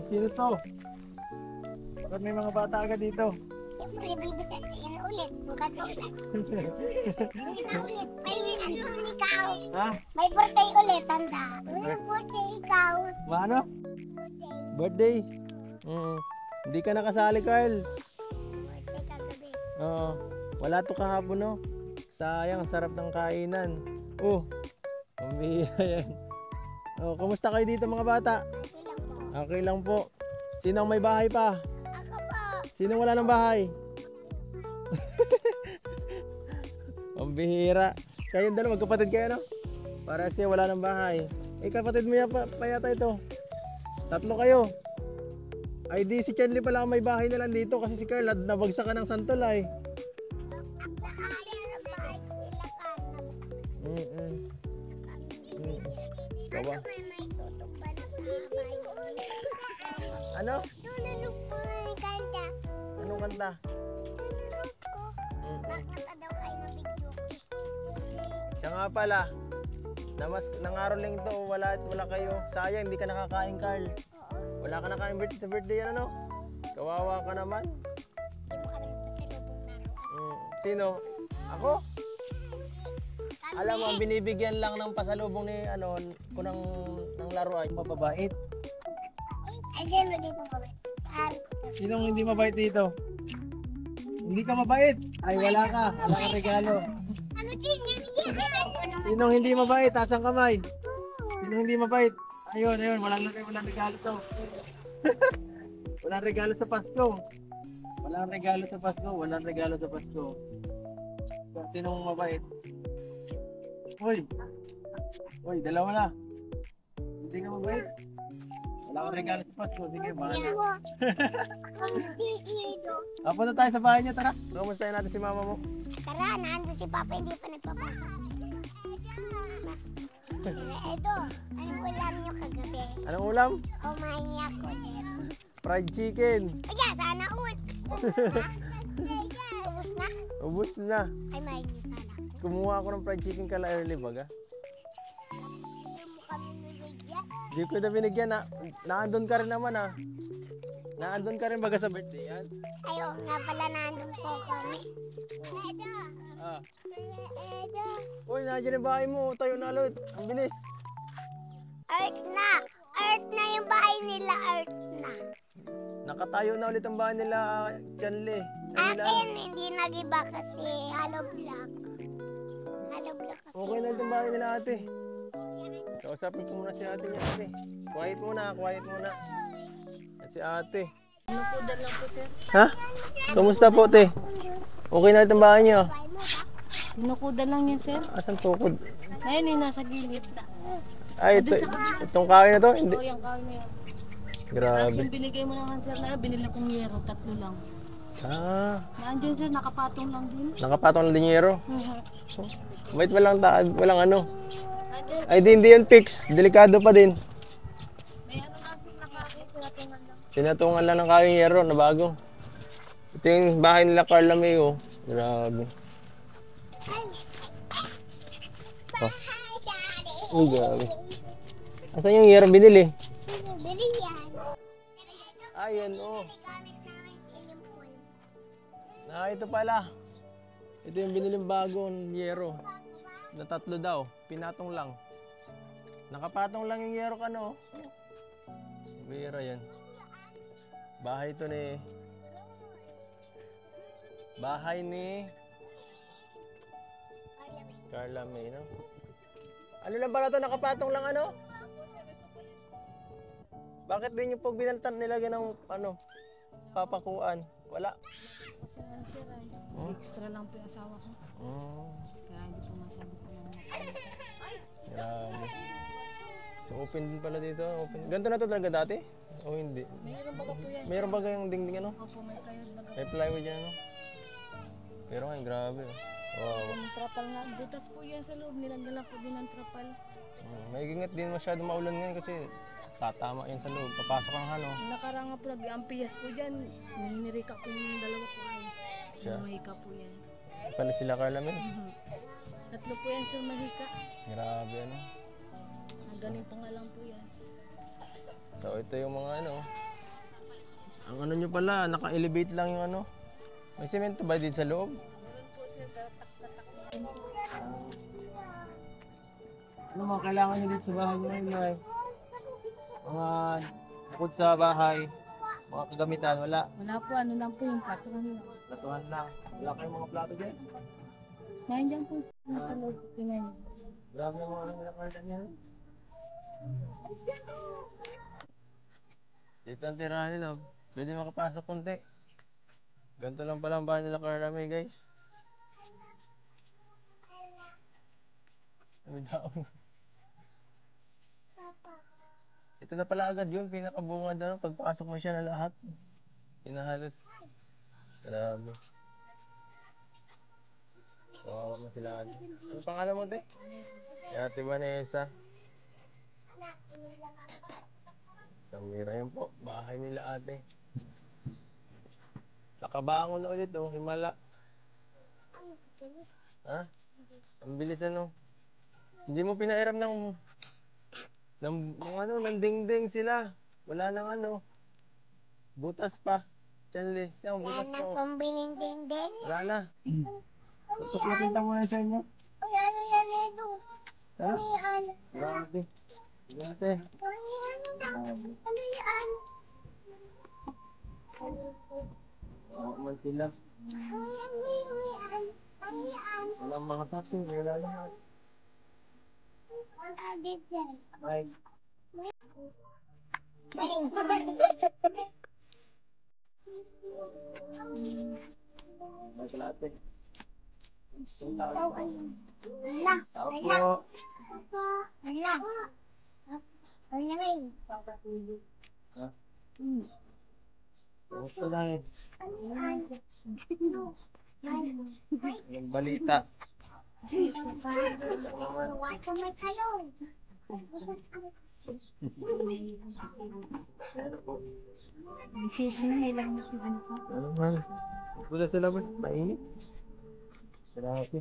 Sino to? Bakit may mga bata agad dito? Siyempre, baby set. Yan ulit. Sige na ulit. May ikaw. Ha? May birthday ulit, tanda. May birthday ikaw. Ano? Birthday? Hindi ka nakasali, Carl. Birthday kagabi. Oo. Wala to kahapon, no? Sayang, sarap ng kainan. Oh, pambihira yan. Oh, kamusta kayo dito mga bata? Okay lang po. Okay lang po. Sino ang may bahay pa? Ako po. Sino wala ng bahay? Pambihira. Kayong dalawa, magkapatid kayo, no? Parehas kayo wala ng bahay. Eh, kapatid mo pa yata ito. Tatlo kayo. Ay, di si Chanley pala ang may bahay na lang dito kasi si Carla nabagsak ka ng santol ay. Kawa. Ano? Tunanok po ng kanta. Anong kanta? Tunanok ko. Nakanta daw kayo ng video. Siya nga pala. Nangaroling to, wala kayo. Sayang, hindi ka nakakain, Carl. Wala ka nakain birthday sa birthday, ano? Kawawa ka naman. Hindi mo kami pasalubong naroon. Sino? Ako? Alam mo, ang binibigyan lang ng pasalubong ni ko ng laro ay mababait. Ay, siyempre di po kami. Sinong hindi mabait dito? Hindi ka mabait? Ay, wala ka. Wala ka regalo. Ano din yan? Sinong hindi mabait? Taas ang kamay. Sinong hindi mabait? Ayun. Walang regalo to. Walang regalo sa Pasko. Walang regalo sa Pasko. Walang regalo sa Pasko. Sinong mabait? Uy, dalawa na. Hindi ka mabait? Wala kang regalo sa Pasko. Sige, bahala. Punta tayo sa bahay niya, tara. Kumustahin natin si mama mo. Tara, nandun si Papa, hindi pa nagpapasok. Edo, anong ulam nyo kagabi? Anong ulam? Kumain niya ako, sir. Fried chicken. Kaya, sana ulit. Ubus na? Ubus na. Ay, may sana. Kumuha ako ng fried chicken kala early baga. Hindi mo kami nabigyan. Di ko na binigyan na. Naandun ka rin naman ah. Naandun ka rin baga sa birthday yan. Ayaw nga pala nandun po kami. Edo! Ah. Edo! Uy, nandiyan yung bahay mo. Tayo na ulit. Ang bilis. Earth na! Earth na yung bahay nila, Earth na. Nakatayo na ulit ang bahay nila, Chanley. Akin, hindi nag-iba kasi hollow block. Hollow block kasi. Okay na ulit ang bahay nila ate. Kausapin ko muna si ate niya ate. Quiet muna. At si ate. Nukudan lang po, sir. Ha? Kamusta po, te? Okay na ulit ang bahay niyo? Nukudan lang yan, sir. Asan tukod? Ngayon, nasa gilid na. Ay, itong kahoy na to? Hindi. Ito yung kahoy na yan. Tapos Grabe. yung binigay mo naman, sir, na binili kong yero, 3 lang. Ah, Nandiyan, sir, nakapatong lang din. nakapatong ng linyero. Wait, walang ano. Nandiyan, Ay, hindi yan fix. Delikado pa din. may ano kasi nakakit, tinatungan lang. Sinatungan lang ng kalinyero na bago. Ito yung bahay nila Carla May, oh. Grabe. Oh. Uy, grabe. Asan yung yero binili? Bili yan. Ayan, oh. Gamit namin sa inyong pool. Ito pala. Ito yung biniling bagong yero. Na 3 daw. Pinatong lang. Nakapatong lang yung yero ka, no? Bira yan. Bahay ito ni... Bahay ni... Carla May, no? Ano lang pala ito? Nakapatong lang, ano? Bakit din yung pag binaltan nilagyan ng, papakuan? Wala. Kasi ano, sir, ay extra lang po yung asawa ko. Kaya hindi po masyado po yung Grabe. So open din pala dito. Open. Ganito na to talaga dati? O hindi? mayroon baga po yan. Mayroon ba yung dingding ano? Opo, may kayo baga. May plywood yan ano? Pero ngayon grabe. Wow. Yung trapal nga, butas po yan sa loob, nilagyan po din ng trapal. May ingat din masyado maulan ngayon kasi tatama yan sa loob. Papasok ang ano. Nakaranga po, nag-ampiyas po dyan. Nahinirika po yung dalawa po ay. Siya. Mahika po yan. Pala sila Carla May. 3 po yan sa mahika. Grabe ano. Galing pa nga lang po yan. So ito yung mga ano. Ang ano nyo pala, naka-elevate lang yung ano. May semento ba din sa loob? Ano mga kailangan nyo dito sa bahay nyo ngayon? Mga bukod sa bahay, mga kagamitan, wala. Wala po, ano lang po yung patron lang. Platuhan lang. Wala kayong mga plato dyan. Ngayon dyan po sa loob. Tingnan niyo. Grabe yung mga nilakaran niya. Dito ang tirahan nila. Pwede makapasok konti. Ganito lang pala ang bahay nila Karami, guys. Ang daon. Ito na pala agad yun. Pinakabungad na. Pagpasok mo siya na lahat. Pinahalos. Grabe. Oo, masilaan. Ano pangalan mo, te? Ate Vanessa. Samira yun po. Bahay nila ate. Nakabangon na ulit oh. Himala. Ha? Ang bilis ano. Hindi mo pinairam ng dingding sila. Wala nang ano. Butas pa. Chanli. Yung Wala butas na pa. pambiling dingding. Wala na. Tutuklatin mo na sa inyo. Uy, ano yan, Edo? Ha? Ano yan? Grabe. Grabe. Ano yan? Ano yan? Oo man sila. Ano yan, Edo? Ano yan? Walang mga sapi. Wala lahat. Wala dito. Ay. May kalate. Wala. Wala. Tao po. Wala. Wala rin. Ha? Gusto lang eh. Yung balita. Wato may talong. Bisita na, ilang na ano po. Ano man? Wala sila ba? Mainit? Grabe.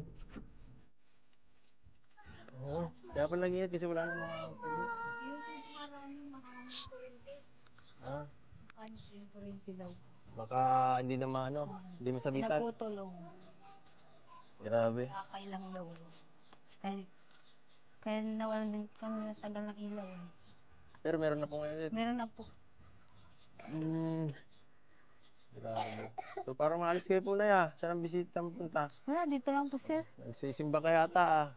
Oo. Kaya pa nag-iingat kasi wala nang mga... Ha? Yung kuryente daw. Baka hindi na maano, hindi masabitan. Naputulong. Grabe. Kakailang daw. Kaya nawalan din kami ng tagal ng ilaw. Pero meron na po ngayon. Meron na po. Grabe. So parang maalis kayo po na ya. Saan ang bisita mo punta? Wala, dito lang po sir. Nagsisimba ka yata ah.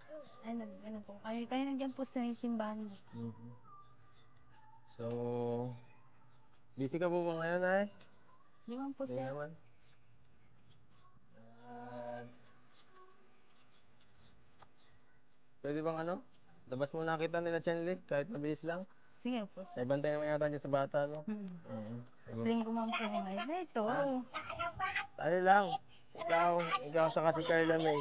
Ay, ano po. Kaya nandiyan po sa simbahan. So, busy ka po ba ngayon ay? Di man po Hindi sir. naman. Pwede bang ano? Labas mo nakita nila Chenly, kahit mabilis lang. Sige po sir. Ay, bantay naman yata niya sa bata, no? Linggo man po ngayon. Ito. Tayo lang. Ikaw sa si Carla May.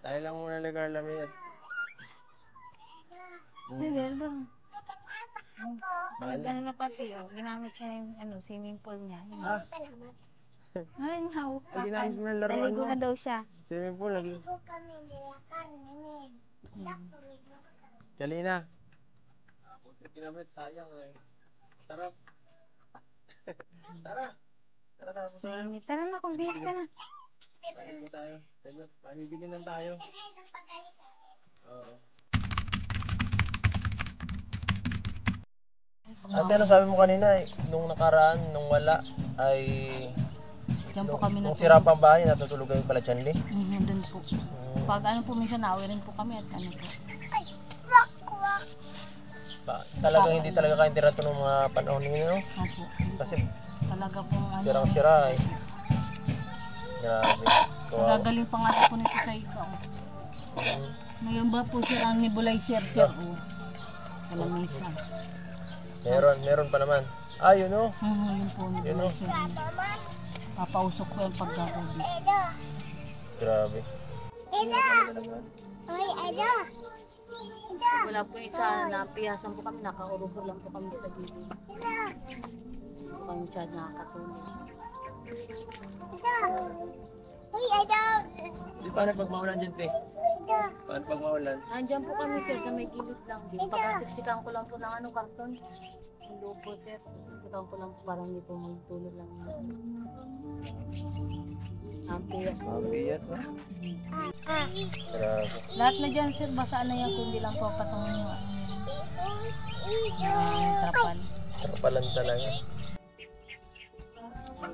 Tayo lang muna ni Carla May. Hindi, doon. Ano na pati, oh. Ginamit niya yung swimming pool niya. Ah, Ay, naku. ay ginamit mo ng laruan Naligo mo. na daw siya. Swimming pool, lagi. Kami nilakan. Kalina. Ginamit, sayang eh. Sarap. Tara. Tara po tayo. Tara na, kung bihis ka na. Tayo po tayo. Pamibigyan lang tayo. Oo. Ate, ano sabi mo kanina nung nakaraan, nung wala, ay... Diyan po kami Nung natulog. sira pang bahay, natutulog kayo pala Chanli? Doon po. Pag ano po, minsan naaway rin po kami at ano po. Talagang hindi talaga kayo tirato ng mga panahon ninyo, no? Opo. Kasi Talaga po ano. sirang-sira eh. Grabe. Kawawa. Nagagaling pa nga po nito sa ikaw. Ngayon ba po sir ang nebulizer sir? Oh. Sa lamesa. Meron pa naman. Ah, yun o. Yun po, nebulizer. Papausok ko yung pagkagabi. Grabe. Uy, Edo. Wala po yung isa, napiyasan po kami, nakaurubor lang po kami sa bibig. Kung siya nakakatulog. Uy, I don't. Di paano pag maulan dyan, te? Paano pag maulan? Nandiyan po kami sir sa may gilid lang din. Pagkasiksikan ko lang po ng ano, karton. Yung lupo sir. Siksikan ko lang po para hindi po magtulog lang. Ampiyas po. Mabiyas, no? Grabe. Lahat na dyan sir, basaan na yan kundi lang po patungin yung ano yung trapal. Trapalan talaga.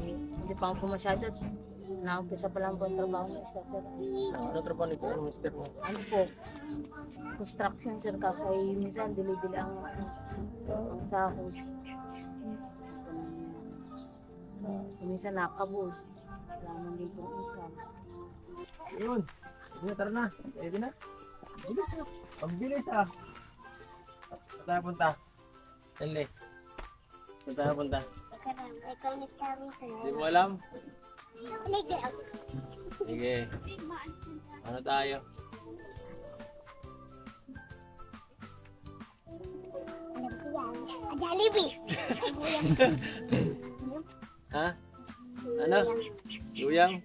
Hindi pa po masyado. Naumpisa pa lang po ang trabaho ng isa sir. Ano trapalan nito? Ano, mister mo? Ano po? Construction sir kasi minsan dili-dili ang sahod. Minsan nakabod. Wala man din po income. Yun. Yun, tara na. Ready na? Bilis na. Pambilis ah. Saan tayo punta? Sali. Saan tayo punta? Ikaw nagsabi ko. Hindi mo alam? Ligo. Sige. Ano tayo? Alam ko yan. Jollibee. Ha? Ano? Luyang?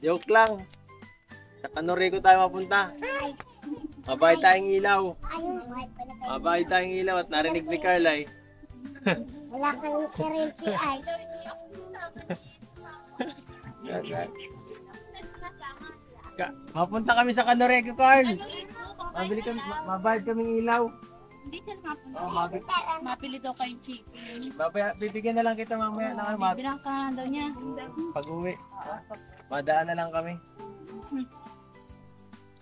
Joke lang. Sa Canorico tayo mapunta. Mabay tayong ilaw. Ayun. Mabay tayong ilaw at narinig ni Carla eh. Wala kang serenity ay. Mapunta kami sa Canorico, Carl. Mabili kami, mabayad kaming ilaw. Hindi sir, Oh, mapili daw kayong chicken. bibigyan na lang kita mamaya ng ano, Bilang ka daw niya. pag-uwi. Madaan na lang kami.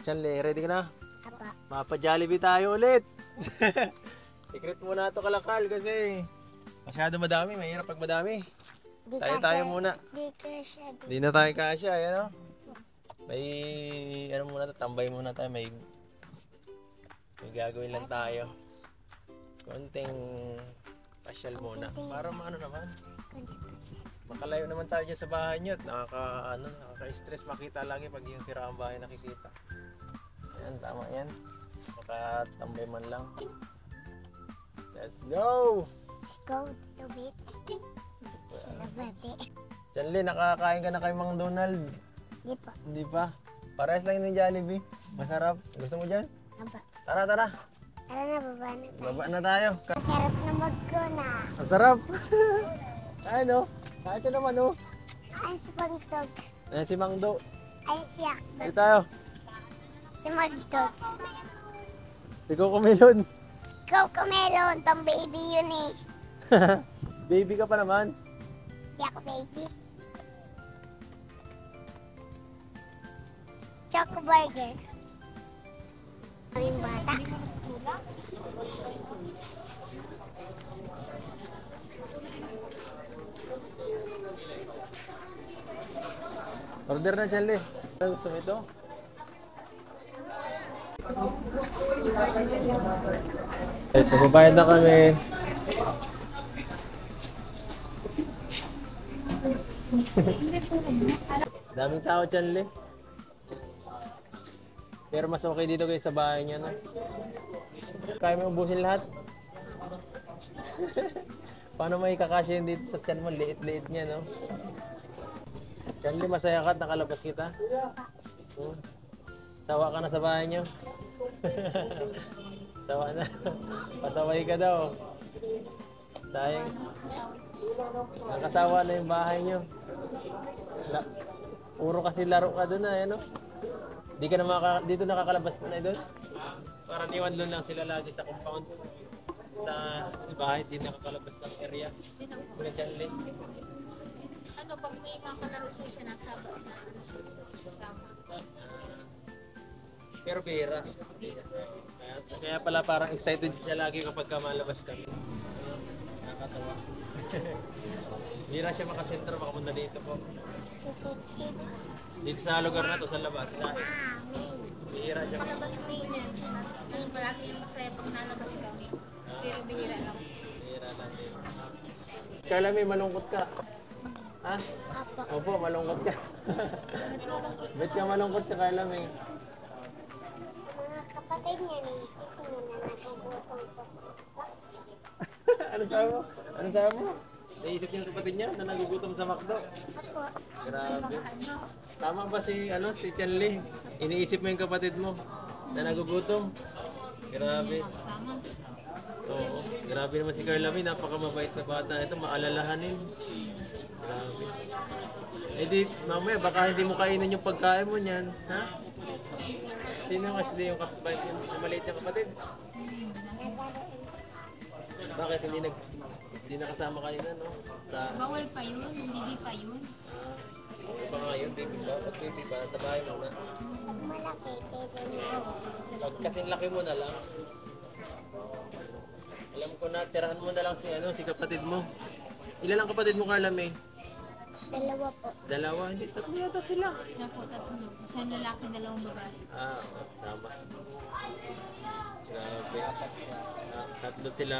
Chanle, ready ka na? Apa. Mapa-Jollibee tayo ulit. Secret muna ito kala Carl kasi masyado madami, mahirap pag madami. Tayo muna. Di ka siya. Hindi na tayo kasya, ayan o. May, ano muna, tambay muna tayo, may gagawin lang tayo. Konting pasyal muna. Para maano naman, makalayo naman tayo dyan sa bahay nyo at nakaka-stress makita lagi pag yung sira ang bahay nakikita. Ayan, tama yan. Makatambay man lang. Let's go! Let's go to the beach. Chanli, nakakain ka na kay Mang Donald? Di pa. Hindi pa. Parehas lang yun ng Jollibee. Masarap. Gusto mo dyan? Apa. Tara, tara. Tara na, baba na tayo. Baba na tayo. Masarap na magkuna. Masarap. Ay, no? Kahit ka naman, no? Ay, si Pagtog. Ayan si Mang Do. Ay, si Dito Akdog. tayo. Si Magtog. Si Coco Melon. Coco Melon, tong baby yun eh. Baby ka pa naman. Di ako baby. Choco Burger. Kaming bata. Order na, Chanli. Ano gusto mo ito? Okay, so babayad na kami. Daming tao, Chanli. Pero mas okay dito kayo sa bahay niya, no? Kaya mo ubusin lahat. Paano may kakasya yun dito sa tiyan mo? Liit-liit niya, no? Chanli, masaya ka at nakalabas kita? Hmm? Sawa ka na sa bahay niyo? Sawa na. Pasaway ka daw. Sayang. Nakasawa na yung bahay niyo. Puro kasi laro ka doon na, no? Di ka na dito nakakalabas po na doon? Para niwan doon lang sila lagi sa compound. Sa bahay, di nakakalabas ng area. Sila Chanli. Ano, pag may mga kalaro siya, nasaba na sama. Pero bihira. Kaya pala parang excited siya lagi kapag malabas kami. Nakakatawa. Bihira siya makasentro, makapunta dito po. Sipit-sipit. Dito sa lugar na to, sa labas. Dahil bihira siya. Palabas mo yun yan. Yung palagi yung masaya pag nalabas kami. Pero bihira lang. Bihira lang din. Kala may malungkot ka. Ha? Apa. Opo, malungkot ka. Ba't ka malungkot ka, Kala may? Mga kapatid niya, naisip mo na nagugutom sa Ano sabi mo? Ano sabi mo? Naisip niya ng kapatid niya na nagugutom sa McDo. Ako. Grabe. Ano? Tama ba si, si Chanli? Iniisip mo yung kapatid mo na nagugutom? Grabe. Oo, grabe naman si Carla May. Napakamabait na bata. Ito, maalalahanin. Grabe. Eh di, mamaya baka hindi mo kainin yung pagkain mo niyan. Ha? Sino yung Ashley, yung maliit niyang kapatid? Bakit hindi nakasama kanina, no? Bawal pa yun, hindi pa yun. Ano ba nga yun, baby ba? Pag baby ba, tabahin mo na. Pag malaki, pwede na. Pag kasing laki mo na lang. Alam ko na, tirahan mo na lang si kapatid mo. Ilan ang kapatid mo, Carla May? Dalawa po. Dalawa, hindi, tatlo yata sila. Na po, tatlo. Isang lalaki, dalawang babae. Oo, tama. Grabe. Tatlo sila.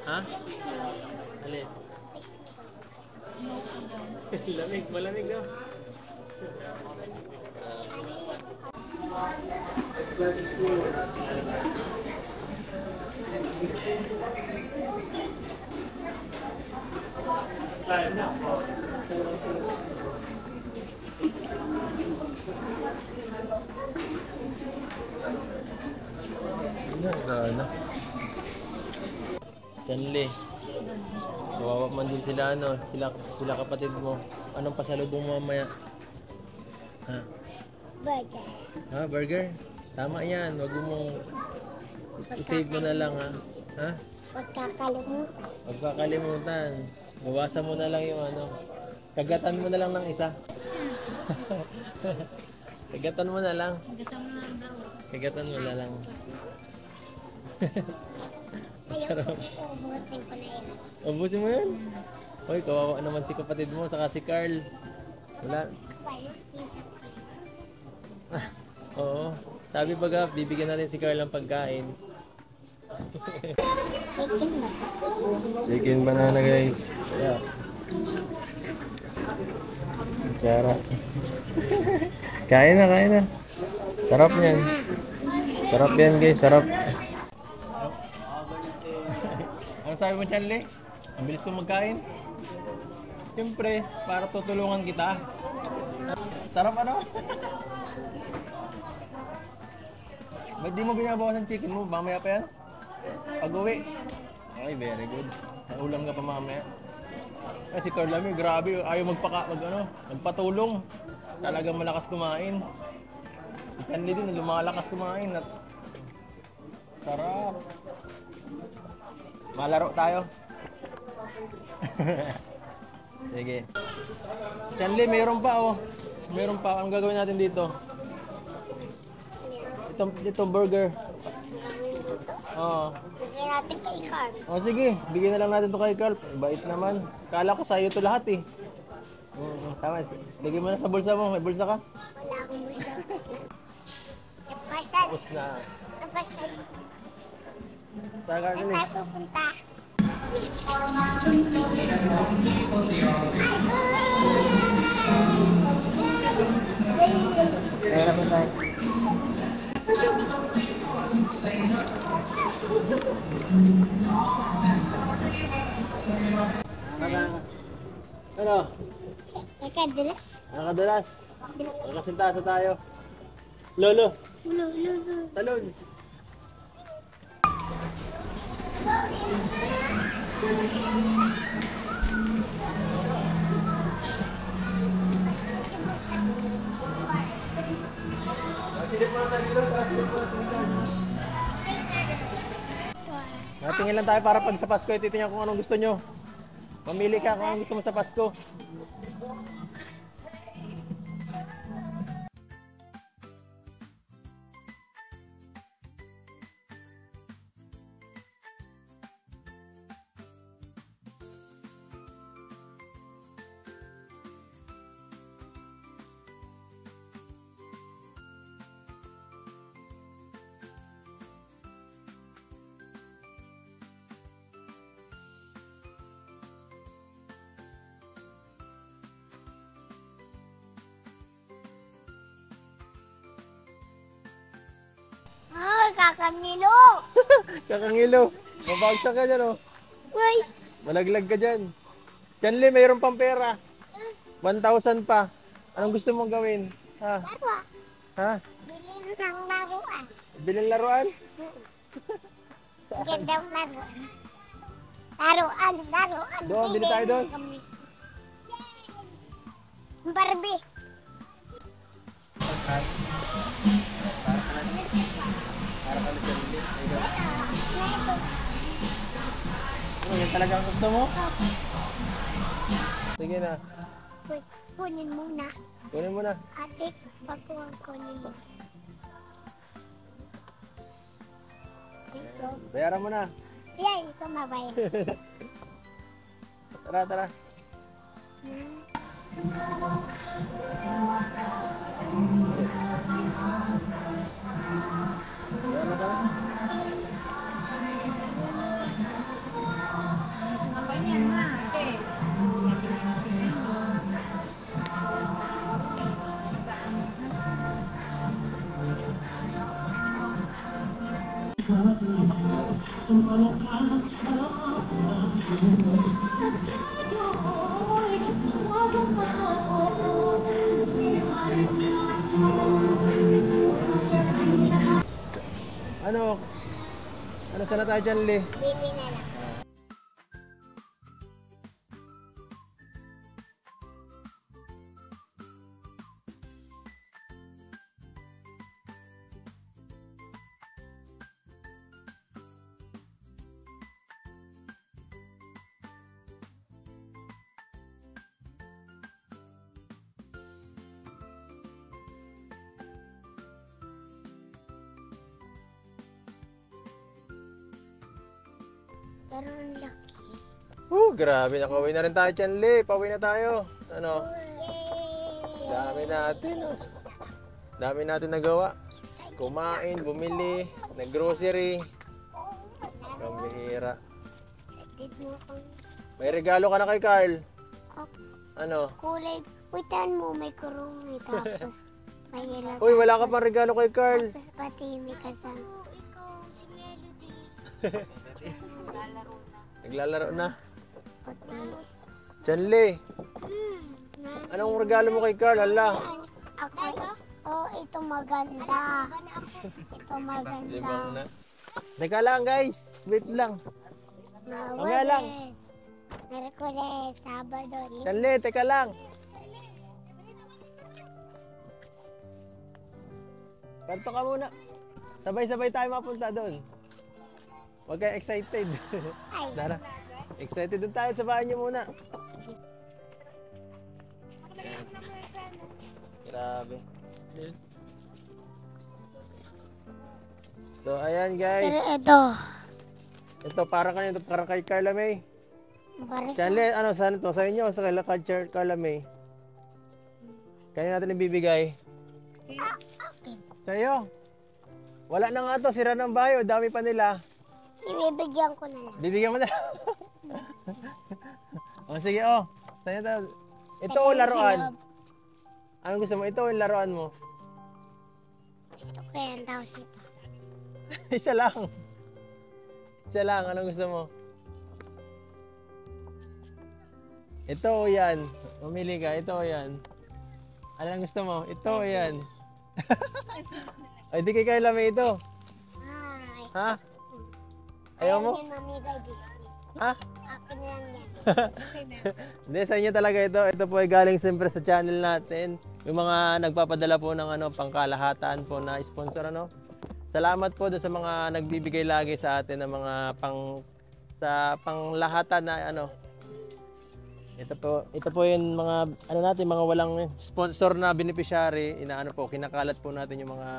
Ha? Alin? Snow po daw. Lamig, malamig daw. Gana. Chanli. Kawawa man din sila, sila kapatid mo. Anong pasalubong mo mamaya? Ha? Burger. Ha, burger? Tama yan. Wag mo i-save mo na lang, ha? Ha? Huwag kakalimutan. Huwag kakalimutan. Bawasan mo na lang yung kagatan mo na lang ng isa. Kagatan mo na lang. Hanggang mo lang daw. Kagatan mo na lang. Ayoko, Masarap. ubusin ko na yun. Ubusin mo yun? Hoy, kawawa naman si kapatid mo, saka si Carl. Wala. Well, pinsan ko. Oo. Sabi baga, bibigyan natin si Carl ng pagkain. Chicken masarap. Chicken banana, guys. Yeah. Kutsara. Kain na. Sarap yan. Sarap yan, guys. Sarap. Ano sabi mo, Chanli? Ang bilis ko magkain. Siyempre, para tutulungan kita. Sarap ano? Ba't di mo binabawasan chicken mo? Mamaya pa yan? Pag-uwi. Okay, very good. Naulam ka pa mamaya. Si Carla May, grabe. Ayaw magpatulong. Talagang malakas kumain. Si Chanli din, lumalakas kumain. At sarap. Malaro tayo. Sige. Chanli, mayroon pa Mayroon pa. Ang gagawin natin dito? Ito burger. Oo. Bigyan natin kay Carl. Sige. Bigyan na lang natin to kay Carl. Bait naman. Kala ko sa'yo to lahat eh. Tama. Lagyan mo na sa bulsa mo. May bulsa ka? Wala akong bulsa. Sa pasan. Tapos na. Sa pasan. Saan ka Saan tayo pupunta? Kaya na tayo. Ano? Nagkadulas? Nakadalas. Nakasintasa tayo. Lolo. Ulo. Talon. Tingin lang tayo para pag sa Pasko, titingnan kung anong gusto nyo. Mamili ka kung anong gusto mo sa Pasko. Ay, kakangilo! Kakangilo. Mabagsak ka dyan, oh. Uy! Malaglag ka dyan. Chanli, mayroon pang pera. 1,000 pa. Anong gusto mong gawin? Ha? Laro. Ha? Bilhin ng laruan. Bilhin laruan? Gandang laruan. Laruan. Doon, bili tayo doon. Kami. Barbie. Oh, yan talaga ang gusto mo? Sige na. Kunin muna. Kunin mo na. Ate, pagkuhan kunin mo. Ito. Bayaran mo na. Yan, ito mabayan. Tara, tara. Bayaran mo na. Apa niyan, ma? Ate. Ano? Ano sana tayo dyan, Lee? Bili na lang. Pero ang laki. Grabe. Nakauwi na rin tayo dyan, Lee. Pauwi na tayo. Ano? Yay! Dami natin. Oh. Dami natin nagawa. Excited. Kumain, bumili, nag-grocery. Kamihira. Excited mo akong May regalo ka na kay Carl. Ano? kulay. Witan mo, may kurungi. Tapos, may yellow. Uy, wala ka pang regalo kay Carl. Tapos pati may kasama. Ikaw, si Melody. Naglalaro na. Pati. Chanli, anong regalo mo kay Carl? Hala. Ako, oh, ito maganda. Ito maganda. Libang na. Teka lang guys. Wait lang. Mamaya lang. Merkules, Sabado, Linggo. Chanli, teka lang. Kanto ka muna. Sabay-sabay tayo mapunta doon. Huwag kayo excited. Ay, Tara. Excited doon tayo. Sabahan niyo muna. Grabe. So, ayan guys. sir, ito. Ito, para kanito, para kay Carla May. Para sa... Chanli, ano, saan ito? Sa inyo, sa kay Carla May. Kaya natin ibibigay. Akin. Sa iyo. Wala na nga to, sira ng bayo. Dami pa nila. Ibibigyan ko na lang. Bibigyan mo na. O sige, oh. Sa'yo to. Ito o laruan. Anong gusto mo? Ito o yung laruan mo? Gusto ko yan daw si Pa. Isa lang. Isa lang. Anong gusto mo? Ito o yan. Mamili ka. Ito o yan. Ano ang gusto mo? Ito o yan. Ay, di kay Carla May ito. Ay. Ha? Ayaw mo? Ayaw niya mamigay biscuit. Ha? Akin lang yan. Hindi, sa inyo talaga ito. Ito po ay galing siyempre sa channel natin. Yung mga nagpapadala po ng ano, pangkalahatan po na sponsor. Ano? Salamat po doon sa mga nagbibigay lagi sa atin ng mga panglahatan na ano. Ito po yung mga ano natin, mga walang sponsor na beneficiary. Inaano po, kinakalat po natin yung mga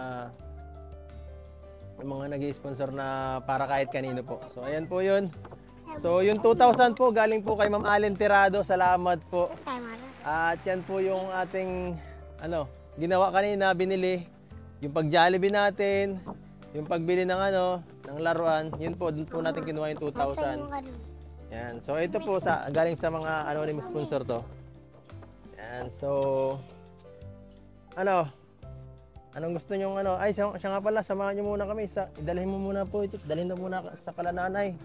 nag-i-sponsor na para kahit kanino po. So ayan po yun. So yung 2,000 po galing po kay Ma'am Allen Tirado. Salamat po. Tama na. At yan po yung ating ano, ginawa kanina, binili. Yung pag-Jollibee natin, yung pagbili ng ano, ng laruan, yun po, doon po natin kinuha yung Basta 2,000. yung ano. Yan. So ito po galing sa mga anonymous sponsor to. Yan. So anong gusto niyo ano? Ay, siya nga pala, samahan niyo muna kami idalhin mo muna po ito. Dalhin na muna sa kalananay.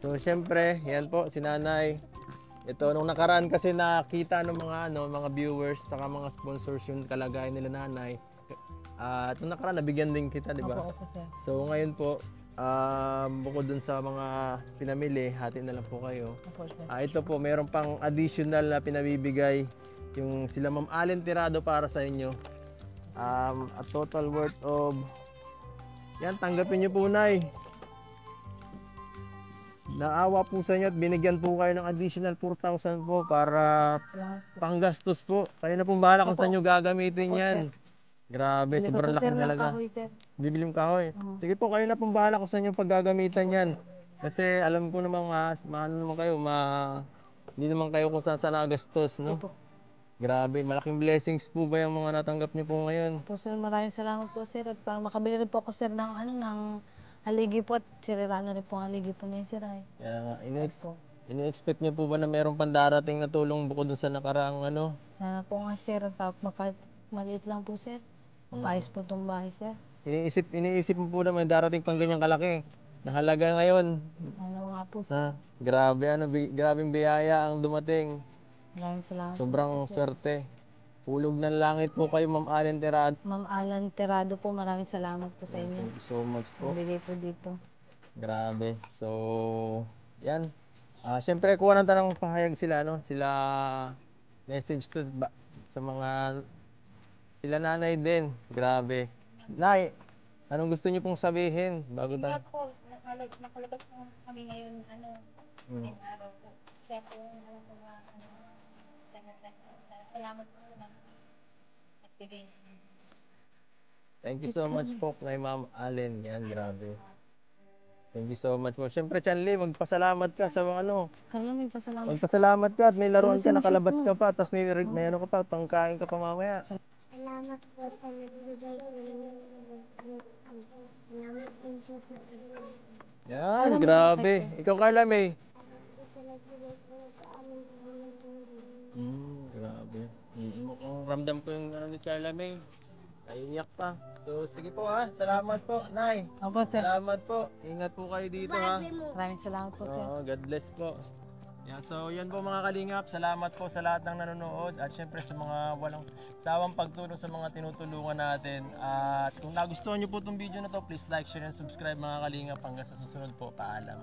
So syempre, yan po si Nanay. Ito, nung nakaraan kasi nakita ng mga viewers, saka mga sponsors yung kalagayan nila nanay. At nung nakaraan, nabigyan din kita, di ba? Opo, sir. So ngayon po, bukod dun sa mga pinamili, hati na lang po kayo. Opo, sir. Ito po, meron pang additional na pinabibigay yung sila Ma'am Allen Tirado para sa inyo. A total worth of, yan, tanggapin nyo po, Nay. Naawa po sa inyo at binigyan po kayo ng additional 4,000 po para panggastos po. Kayo na pong bahala kung saan nyo gagamitin yan. Grabe, Bili ko sobrang po, sir, laking ng halaga. kahoy, sir. Bibili mo kahoy. Oo. Sige po, kayo na pong bahala kung saan nyo paggagamitan yan. Kasi alam ko naman maano naman kayo, hindi naman kayo kung saan nagastos, no? Opo. Grabe, malaking blessings po ba yung mga natanggap niyo po ngayon? Po, sir, maraming salamat po, sir. At parang makabili rin po ako, sir, ng haligi po. At sirira na rin po ang haligi po niya, sir. Ay. Kaya nga, Opo. ini-expect niyo po ba na mayroong pandarating na tulong bukod dun sa nakaraang ano? Sana po nga, sir. At maliit lang po, sir. Paayos po itong bahay, sir. Iniisip mo po na may darating pang ganyang kalaki. Nahalaga ngayon. Ano nga po, sir. Grabe, grabing biyaya ang dumating. Maraming salamat. Sobrang swerte. Hulog ng langit po kayo, Ma'am Allen Tirado. Ma'am Alan Terado po, maraming salamat po sa inyo. Thank you so much po. Bigay po dito. Grabe. So, yan. Siyempre, kuha ng tanong pahayag sila, no? Sila message to sa mga sila nanay din. Grabe. Nay, anong gusto niyo pong sabihin bago tayo? po, nakalabas po kami ngayon, may araw po. Kaya po, salamat po na nagbigay. Thank you so much po kay Ma'am Allen. Yan, grabe. Thank you so much po. Siyempre, Chanli, magpasalamat ka sa mga Kaya may pasalamat. magpasalamat ka at may laruan ka, nakalabas ka pa, tapos may ano ka pa, pangkain ka pa mamaya. Salamat po sa nagbigay ko ng salamat din po sa Yan, grabe. Ikaw, Carla, May. sa nagbigay ko sa aming tulong. Grabe. Mukhang ramdam ko yung ni Carla May. Naiiyak pa. So, sige po ha. Salamat po, Nay. Opo, sir. Salamat po. Ingat po kayo dito ha. Maraming salamat po, sir. Oo, God bless po. Yeah, so yan po mga kalingap. Salamat po sa lahat ng nanonood at syempre sa mga walang sawang pagtulong sa mga tinutulungan natin. At kung nagustuhan niyo po itong video na to, please like, share, and subscribe mga kalingap. Hanggang sa susunod po. Paalam.